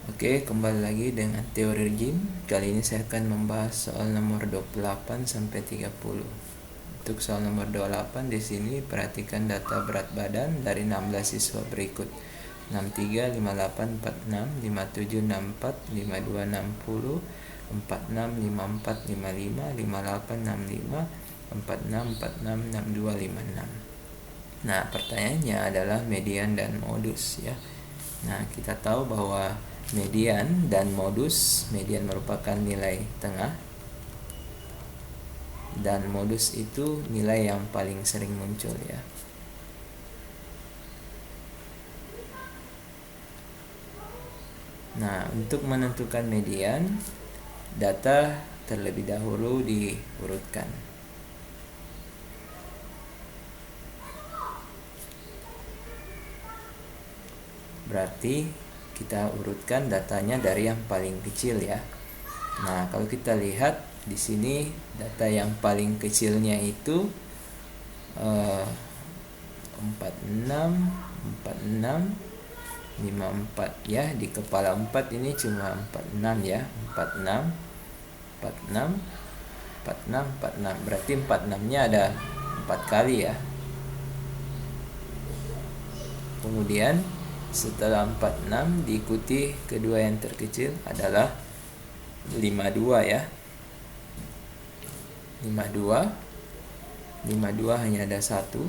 Oke, kembali lagi dengan teori regime. Kali ini saya akan membahas soal nomor 28 sampai 30. Untuk soal nomor 28 di sini perhatikan data berat badan dari 16 siswa berikut. 63, 58, 46, 57, 64, 52, 60, 46, 54, 55, 58, 65, 46, 46, 62, 56. Nah, pertanyaannya adalah median dan modus ya. Nah, kita tahu bahwa median dan modus, median merupakan nilai tengah dan modus itu nilai yang paling sering muncul ya. Nah, untuk menentukan median, data terlebih dahulu diurutkan. Berarti kita urutkan datanya dari yang paling kecil ya. Nah, kalau kita lihat di sini data yang paling kecilnya itu 46, 46, 54 ya. Di kepala 4 ini cuma 46 ya. 46, 46, 46, 46. Berarti 46-nya ada 4 kali ya. Kemudian setelah 46 diikuti kedua yang terkecil adalah 52 ya. 52 hanya ada satu.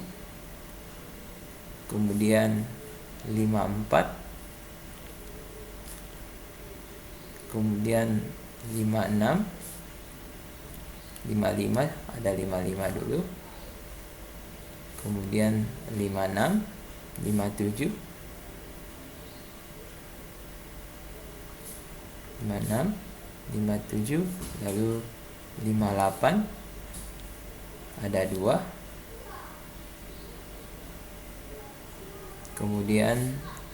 Kemudian 54, kemudian 56, 55 ada 55 dulu, kemudian 56, 57, 56, 57, lalu 58 ada 2, kemudian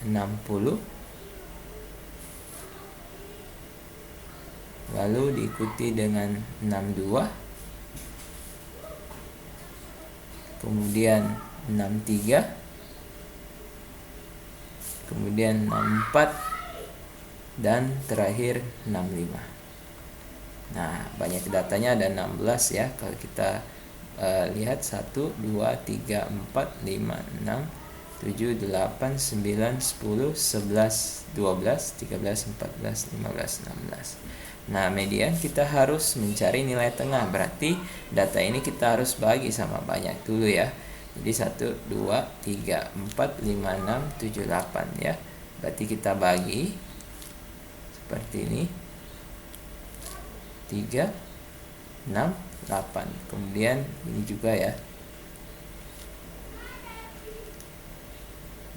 60, lalu diikuti dengan 62, kemudian 63, kemudian 64, dan terakhir 65. Nah, banyak datanya ada 16 ya. Kalau kita lihat 1, 2, 3, 4, 5, 6, 7, 8, 9, 10, 11, 12, 13, 14, 15, 16. Nah, median kita harus mencari nilai tengah. Berarti data ini kita harus bagi sama banyak dulu ya. Jadi 1, 2, 3, 4, 5, 6, 7, 8 ya. Berarti kita bagi seperti ini. 3, 6, 8. Kemudian ini juga ya.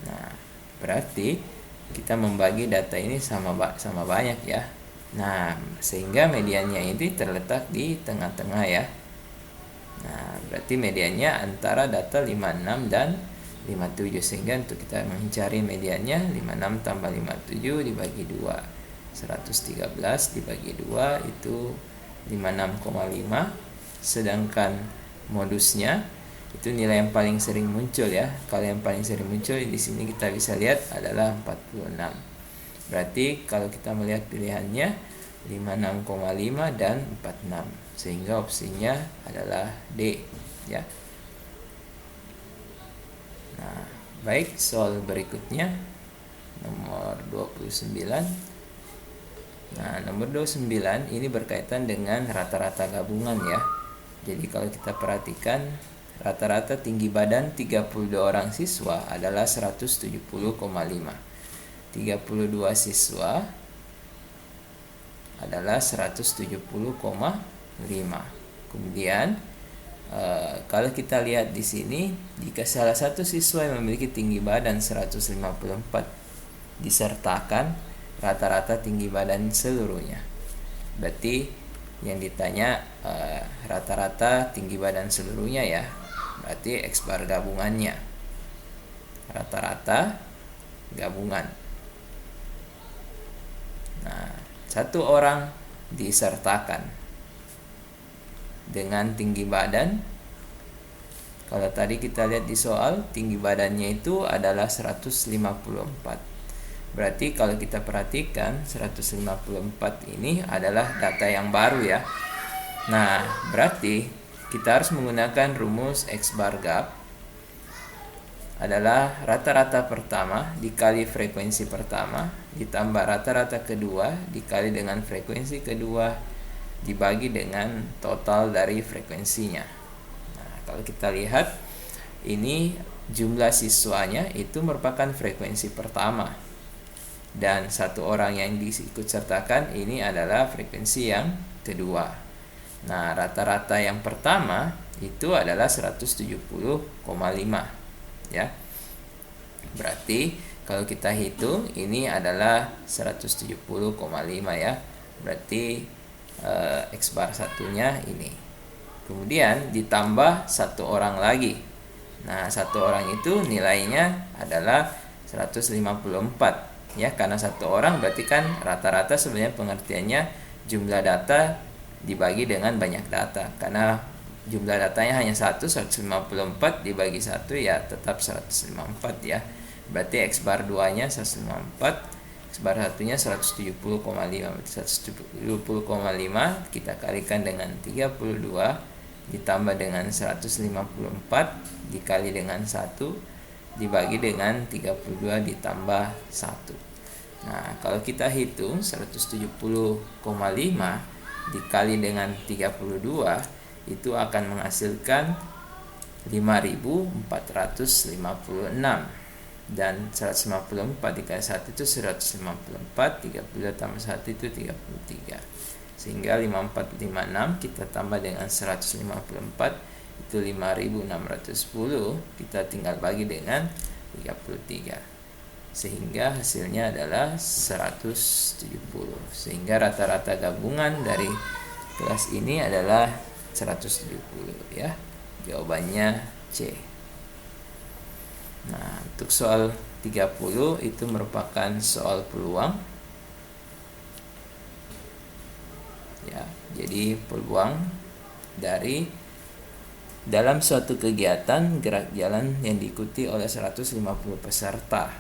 Nah, berarti kita membagi data ini sama banyak ya. Nah, sehingga mediannya ini terletak di tengah-tengah ya. Nah, berarti mediannya antara data 56 dan 57. Sehingga untuk kita mencari mediannya 56 tambah 57 dibagi 2. 113 dibagi 2 itu 56,5. Sedangkan modusnya itu nilai yang paling sering muncul ya. Kalau yang paling sering muncul di sini kita bisa lihat adalah 46. Berarti kalau kita melihat pilihannya 56,5 dan 46, sehingga opsinya adalah D ya. Nah, baik, soal berikutnya nomor 29. Nah, nomor 29 ini berkaitan dengan rata-rata gabungan ya. Jadi kalau kita perhatikan rata-rata tinggi badan 32 orang siswa adalah 170,5. 32 siswa adalah 170,5. Kemudian kalau kita lihat di sini, jika salah satu siswa yang memiliki tinggi badan 154 disertakan rata-rata tinggi badan seluruhnya, berarti yang ditanya rata-rata tinggi badan seluruhnya ya. Berarti X bar gabungannya, rata-rata gabungan. Nah, satu orang disertakan dengan tinggi badan. Kalau tadi kita lihat di soal, tinggi badannya itu adalah 154. Berarti kalau kita perhatikan 154 ini adalah data yang baru ya. Nah, berarti kita harus menggunakan rumus X bar gap adalah rata-rata pertama dikali frekuensi pertama ditambah rata-rata kedua dikali dengan frekuensi kedua dibagi dengan total dari frekuensinya. Nah, kalau kita lihat ini jumlah siswanya itu merupakan frekuensi pertama. Dan satu orang yang diikut sertakan ini adalah frekuensi yang kedua. Nah, rata-rata yang pertama itu adalah 170,5 ya. Berarti kalau kita hitung ini adalah 170,5 ya. Berarti X bar satunya ini. Kemudian ditambah satu orang lagi. Nah, satu orang itu nilainya adalah 154 ya, karena satu orang berarti kan rata-rata sebenarnya pengertiannya jumlah data dibagi dengan banyak data, karena jumlah datanya hanya 154 dibagi 1 ya tetap 154 ya. Berarti X bar 2 nya 154, X bar 1 nya 170,5. 170,5 kita kalikan dengan 32 ditambah dengan 154 dikali dengan 1 dibagi dengan 32 ditambah 1. Nah, kalau kita hitung 170,5 dikali dengan 32 itu akan menghasilkan 5.456 dan 154 dikali 1 itu 154, 32 tambah 1 itu 33. Sehingga 5456 kita tambah dengan 154 itu 5.610, kita tinggal bagi dengan 33 sehingga hasilnya adalah 170. Sehingga rata-rata gabungan dari kelas ini adalah 170 ya. Jawabannya C. Nah, untuk soal 30 itu merupakan soal peluang ya. Jadi peluang dari dalam suatu kegiatan gerak jalan yang diikuti oleh 150 peserta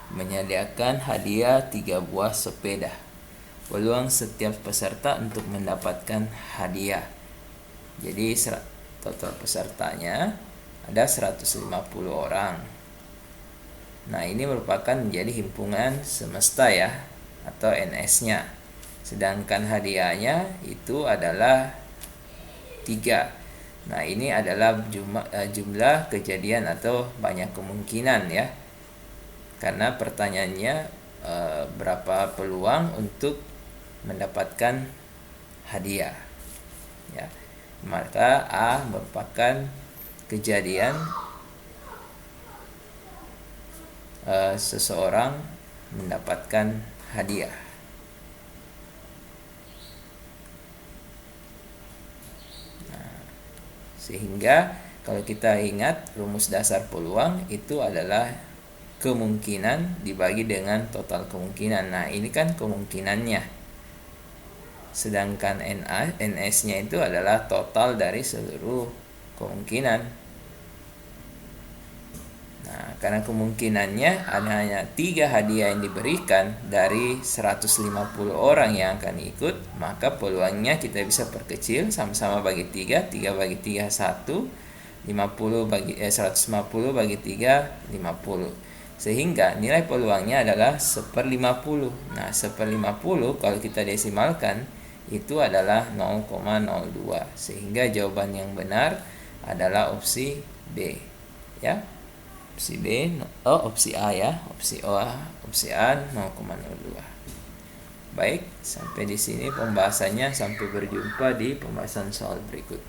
menyediakan hadiah 3 buah sepeda. Peluang setiap peserta untuk mendapatkan hadiah. Jadi total pesertanya ada 150 orang. Nah, ini merupakan menjadi himpunan semesta ya, atau NS-nya. Sedangkan hadiahnya itu adalah 3. Nah, ini adalah jumlah kejadian atau banyak kemungkinan ya. Karena pertanyaannya berapa peluang untuk mendapatkan hadiah. Ya. Maka A merupakan kejadian seseorang mendapatkan hadiah. Sehingga kalau kita ingat rumus dasar peluang itu adalah kemungkinan dibagi dengan total kemungkinan. Nah, ini kan kemungkinannya. Sedangkan NS-nya itu adalah total dari seluruh kemungkinan. Nah, karena kemungkinannya hanya 3 hadiah yang diberikan dari 150 orang yang akan ikut, maka peluangnya kita bisa perkecil sama-sama bagi 3, 3 bagi 3 1, 150 bagi 3 50. Sehingga nilai peluangnya adalah 1/50. Nah, 1/50 kalau kita desimalkan itu adalah 0,02. Sehingga jawaban yang benar adalah opsi B. Ya. Opsi B, opsi A ya, opsi A 0,02. Baik, sampai di sini pembahasannya, sampai berjumpa di pembahasan soal berikut.